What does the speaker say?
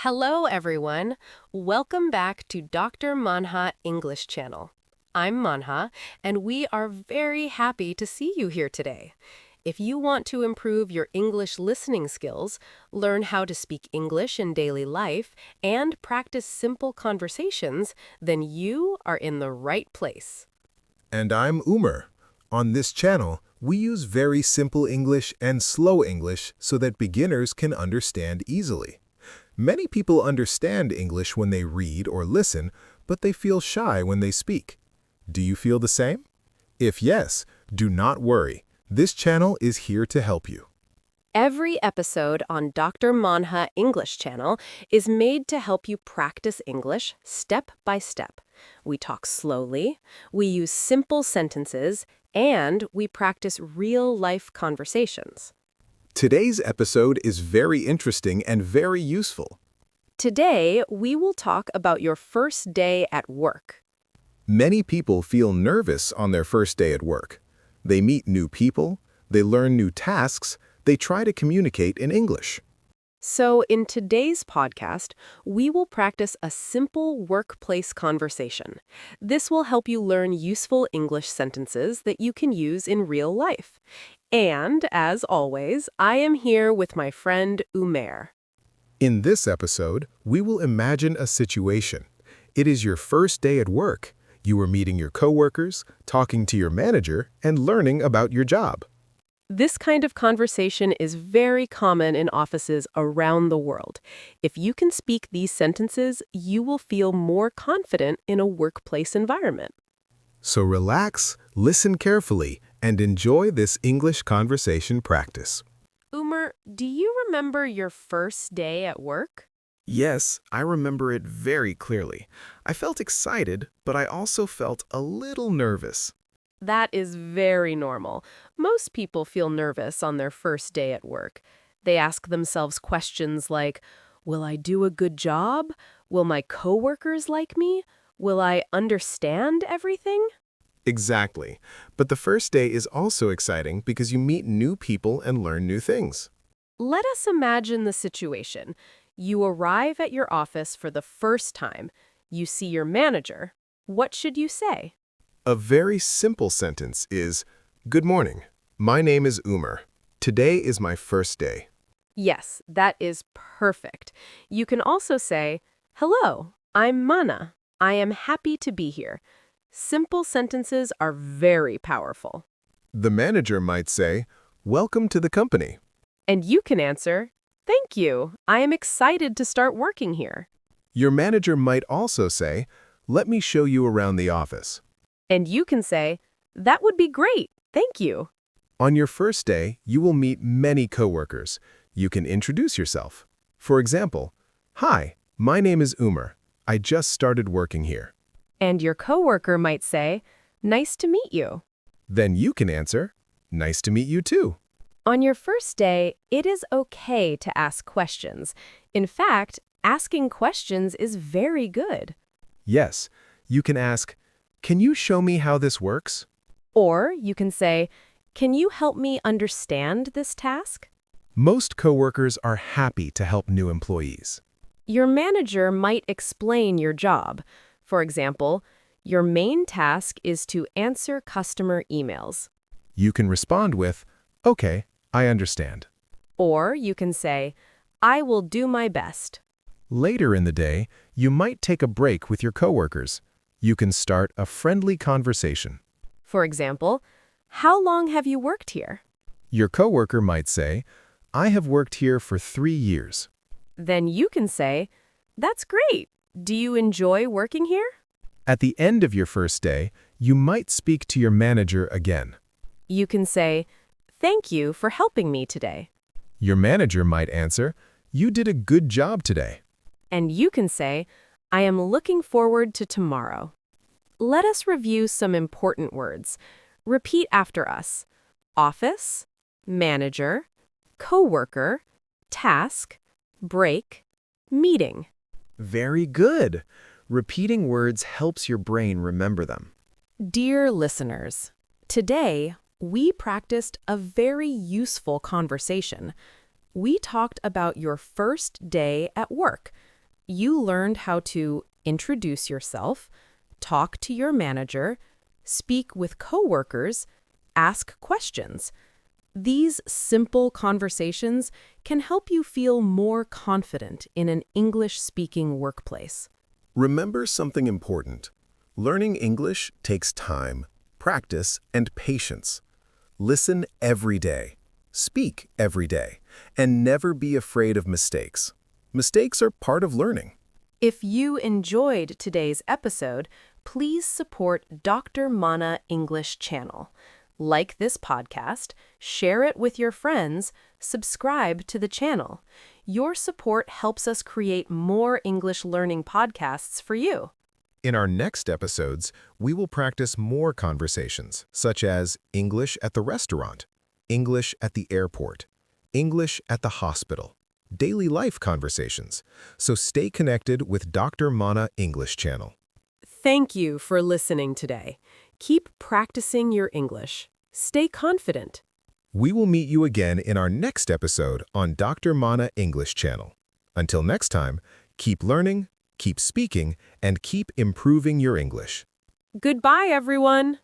Hello, everyone. Welcome back to Dr. Manha English Channel. I'm Manha, and we are very happy to see you here today. If you want to improve your English listening skills, learn how to speak English in daily life, and practice simple conversations, then you are in the right place. And I'm Umer. On this channel, we use very simple English and slow English so that beginners can understand easily. Many people understand English when they read or listen, but they feel shy when they speak. Do you feel the same? If yes, do not worry. This channel is here to help you. Every episode on Dr. Manha English Channel is made to help you practice English step by step. We talk slowly, we use simple sentences, and we practice real-life conversations. Today's episode is very interesting and very useful. Today, we will talk about your first day at work. Many people feel nervous on their first day at work. They meet new people, they learn new tasks, they try to communicate in English. So, in today's podcast, we will practice a simple workplace conversation. This will help you learn useful English sentences that you can use in real life. And, as always, I am here with my friend Umer. In this episode, we will imagine a situation. It is your first day at work. You are meeting your coworkers, talking to your manager, and learning about your job. This kind of conversation is very common in offices around the world. If you can speak these sentences, you will feel more confident in a workplace environment. So relax, listen carefully, and enjoy this English conversation practice. Umer, do you remember your first day at work? Yes, I remember it very clearly. I felt excited, but I also felt a little nervous. That is very normal. Most people feel nervous on their first day at work. They ask themselves questions like, will I do a good job? Will my coworkers like me? Will I understand everything? Exactly. But the first day is also exciting because you meet new people and learn new things. Let us imagine the situation. You arrive at your office for the first time. You see your manager. What should you say? A very simple sentence is, "Good morning. My name is Umer. Today is my first day." Yes, that is perfect. You can also say, hello, I'm Mana. I am happy to be here. Simple sentences are very powerful. The manager might say, "Welcome to the company." And you can answer, thank you. I am excited to start working here. Your manager might also say, "Let me show you around the office." And you can say, that would be great. Thank you. On your first day, you will meet many coworkers. You can introduce yourself. For example, "Hi, my name is Umer. I just started working here." And your coworker might say, nice to meet you. Then you can answer, "Nice to meet you too." On your first day, it is okay to ask questions. In fact, asking questions is very good. Yes, you can ask, "Can you show me how this works?" Or you can say, can you help me understand this task? Most coworkers are happy to help new employees. Your manager might explain your job. For example, your main task is to answer customer emails. You can respond with, "Okay, I understand." Or you can say, I will do my best. Later in the day, you might take a break with your coworkers. You can start a friendly conversation. For example, how long have you worked here? Your coworker might say, "I have worked here for 3 years." Then you can say, that's great. Do you enjoy working here? At the end of your first day, you might speak to your manager again. You can say, thank you for helping me today. Your manager might answer, "You did a good job today." And you can say, I am looking forward to tomorrow. Let us review some important words. Repeat after us. Office, manager, coworker, task, break, meeting. Very good. Repeating words helps your brain remember them. Dear listeners, today we practiced a very useful conversation. We talked about your first day at work. You learned how to introduce yourself, talk to your manager, speak with coworkers, ask questions. These simple conversations can help you feel more confident in an English-speaking workplace. Remember something important. Learning English takes time, practice, and patience. Listen every day, speak every day, and never be afraid of mistakes. Mistakes are part of learning. If you enjoyed today's episode, please support Dr. Manha English Channel. Like this podcast, share it with your friends, subscribe to the channel. Your support helps us create more English learning podcasts for you. In our next episodes, we will practice more conversations, such as English at the restaurant, English at the airport, English at the hospital, daily life conversations. So stay connected with Dr. Manha English Channel. Thank you for listening today. Keep practicing your English. Stay confident. We will meet you again in our next episode on Dr. Manha English Channel. Until next time, keep learning, keep speaking, and keep improving your English. Goodbye, everyone.